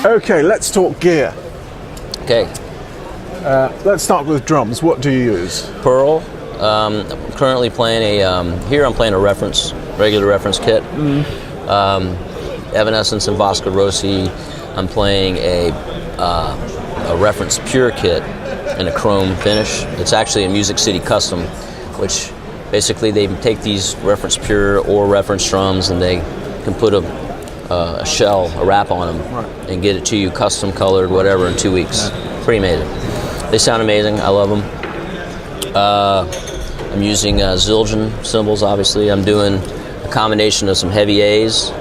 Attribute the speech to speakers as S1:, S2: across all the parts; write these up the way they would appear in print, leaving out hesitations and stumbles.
S1: Okay, let's talk gear.
S2: Okay.
S1: Let's start with drums. What do you use?
S2: Pearl. I'm currently playing here I'm playing a regular reference kit. Evanescence and Vasco Rosssi. I'm playing a reference pure kit in a chrome finish. It's actually a Music City custom, which basically they take these reference pure or reference drums and they can put a shell, a wrap on them, and get it to you custom colored, whatever, in 2 weeks. Pretty amazing. They sound amazing. I love them. I'm using Zildjian cymbals, obviously. I'm doing a combination of some heavy A's,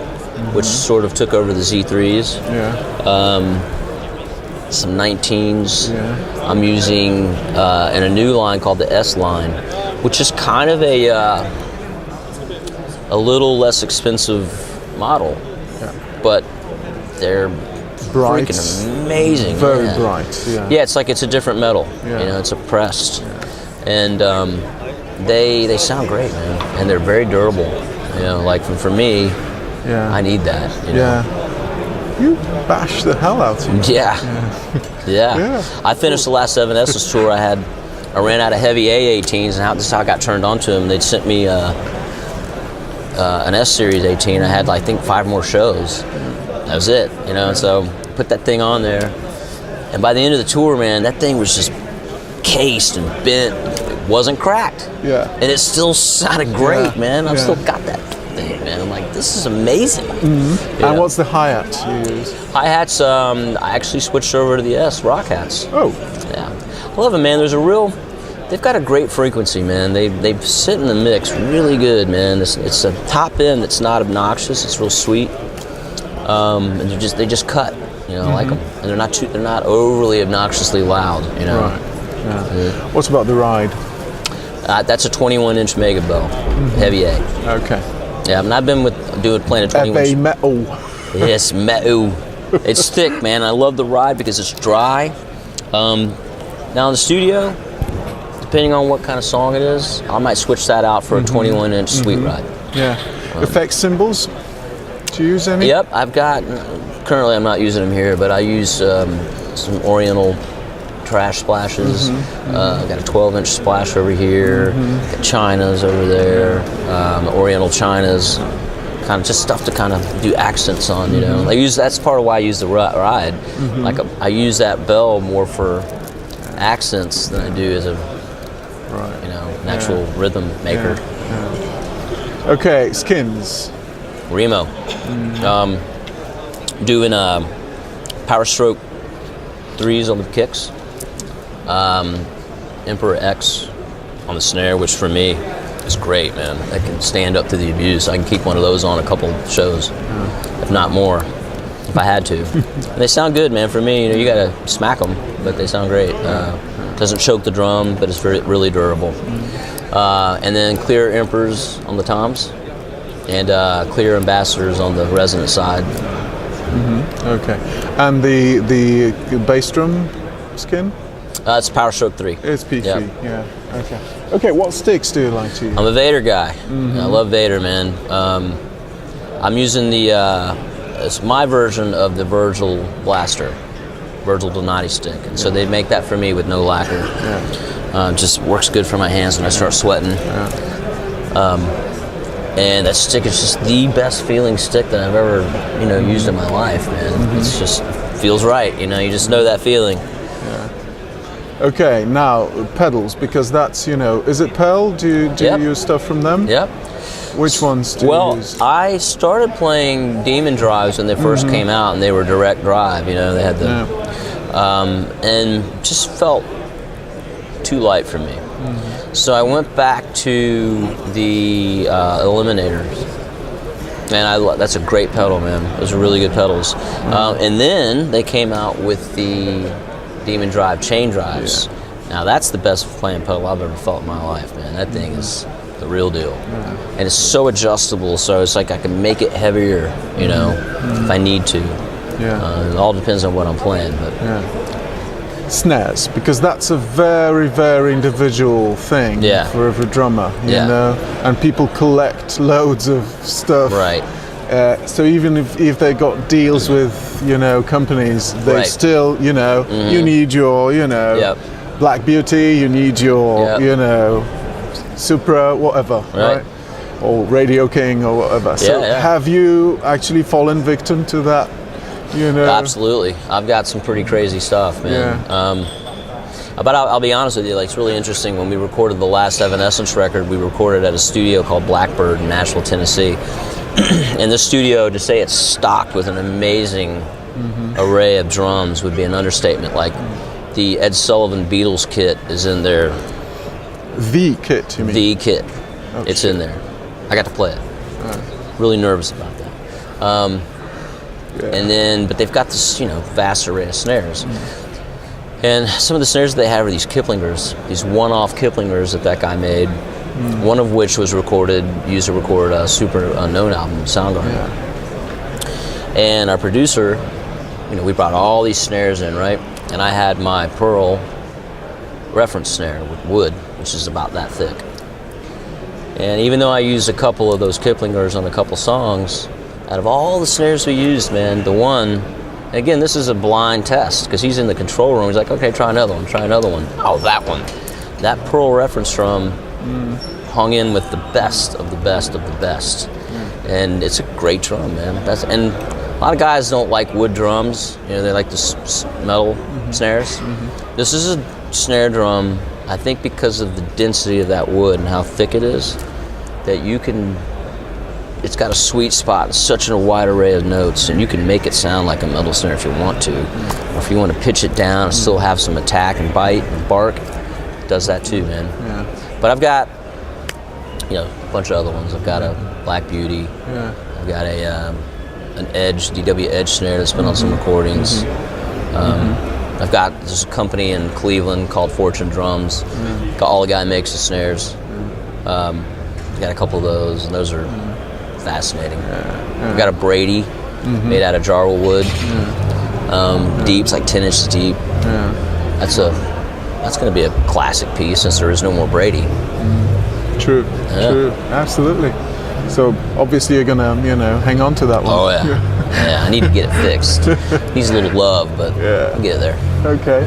S2: which sort of took over the Z3s. Some 19s. I'm using in a new line called the S line, which is kind of a little less expensive model, but they're
S1: Bright.
S2: freaking amazing.
S1: Very bright.
S2: Yeah, it's like it's a different metal.
S1: Yeah.
S2: You know, it's a pressed, and they sound great, man, and they're very durable. You know, like for me, I need that. You know?
S1: You bash the hell out of it.
S2: Yeah. I finished the last Evanescence tour. I ran out of heavy A18s, and this is how I got turned on to them. They'd sent me an S Series 18. I had, I think, 5 more shows. That was it, you know. And so put that thing on there, and by the end of the tour, man, that thing was just cased and bent. It wasn't cracked. And it still sounded great, man. I've still got that thing, man. I'm like, this is amazing.
S1: And what's the hi-hat you use?
S2: Hi-hats, I actually switched over to the S rock hats.
S1: Oh.
S2: Yeah. I love it, man. They've got a great frequency, man. They sit in the mix really good, man. It's a top end that's not obnoxious. It's real sweet. And they just cut, you know, I like them. And they're not overly obnoxiously loud, you know.
S1: Right. What about the ride?
S2: That's a 21-inch Mega Bell, heavy A.
S1: Okay.
S2: Yeah, and I've been playing a 21-inch.
S1: Heavy metal.
S2: Yes, metal. It's thick, man. I love the ride because it's dry. Now in the studio, depending on what kind of song it is, I might switch that out for a 21-inch sweet ride.
S1: Yeah. Effects cymbals? Do you use any?
S2: Yep, currently I'm not using them here, but I use some Oriental trash splashes. I've got a 12-inch splash over here, got Chinas over there, Oriental Chinas, kind of just stuff to kind of do accents on, you know. That's part of why I use the ride. Like I use that bell more for accents than I do as a an actual rhythm maker.
S1: Okay, skins.
S2: Remo. Doing Power Stroke 3s on the kicks. Emperor X on the snare, which for me is great, man. I can stand up to the abuse. I can keep one of those on a couple shows, if not more, if I had to. And they sound good, man. For me, you know, you gotta smack them, but they sound great. Doesn't choke the drum, but it's really durable. And then clear Emperors on the toms, and clear Ambassadors on the resonant side.
S1: Okay. And the bass drum skin?
S2: It's Power Stroke 3.
S1: It's P3, Okay. Okay, what sticks do you like to use?
S2: I'm a Vader guy. I love Vader, man. I'm using it's my version of the Virgil Blaster, Virgil Donati stick. And so they make that for me with no lacquer. Just works good for my hands when I start sweating. And that stick is just the best feeling stick that I've ever, used in my life, man. It's just feels right, you just know that feeling.
S1: Okay, now pedals, because that's, is it Pearl? Do you use stuff from them?
S2: Yep.
S1: Which ones do you use?
S2: Well, I started playing Demon drives when they first came out, and they were direct drive, they had the, and just felt too light for me. So I went back to the Eliminators, and that's a great pedal, man. Those are really good pedals. And then they came out with the Demon Drive chain drives. Now that's the best playing pedal I've ever felt in my life, man. That thing is the real deal. And it's so adjustable, so it's like I can make it heavier, if I need to. It all depends on what I'm playing, but
S1: snares, because that's a very, very individual thing for every drummer, you know, and people collect loads of stuff.
S2: Right.
S1: So even if they got deals with, you know, companies, they
S2: Right.
S1: still, you know, you need your, you know,
S2: Yep.
S1: Black Beauty, you need your,
S2: Yep.
S1: you know, Supra, whatever, right? Or Radio King or whatever. So
S2: Yeah.
S1: have you actually fallen victim to that, you know?
S2: Absolutely. I've got some pretty crazy stuff, man. But I'll be honest with you, like, it's really interesting. When we recorded the last Evanescence record, we recorded at a studio called Blackbird in Nashville, Tennessee. And this studio, to say it's stocked with an amazing array of drums would be an understatement. Like, the Ed Sullivan Beatles kit is in there.
S1: The kit, you mean?
S2: The kit.
S1: Oh,
S2: it's
S1: shit.
S2: in there. I got to play it. Really nervous about that. And then, but they've got this, you know, vast array of snares. And some of the snares that they have are these Kiplingers, these one-off Kiplingers that guy made. One of which was used to record a Super Unknown album, Soundgarden. And our producer, you know, we brought all these snares in, right? And I had my Pearl reference snare with wood, which is about that thick. And even though I used a couple of those Kiplingers on a couple songs, out of all the snares we used, man, the one, and again, this is a blind test, because he's in the control room. He's like, okay, try another one, try another one. Oh, that one. That Pearl reference drum hung in with the best of the best of the best. And it's a great drum, man. And a lot of guys don't like wood drums. You know, they like the metal snares. This is a snare drum, I think, because of the density of that wood and how thick it is, that you can, it's got a sweet spot, such a wide array of notes, and you can make it sound like a metal snare if you want to. Or if you want to pitch it down and still have some attack and bite and bark, it does that too, man. But I've got, you know, a bunch of other ones. I've got a Black Beauty. I've got an Edge, DW Edge snare that's been on some recordings. I've got, there's a company in Cleveland called Fortune Drums. All the guy makes the snares. I've got a couple of those, and those are fascinating. I've got a Brady made out of jarwell wood. Deep, it's like 10 inches deep. That's going to be a classic piece since there is no more Brady.
S1: True, absolutely. So obviously you're gonna, you know, hang on to that one.
S2: Oh yeah, I need to get it fixed. Needs a little love, but I'll get it there.
S1: Okay.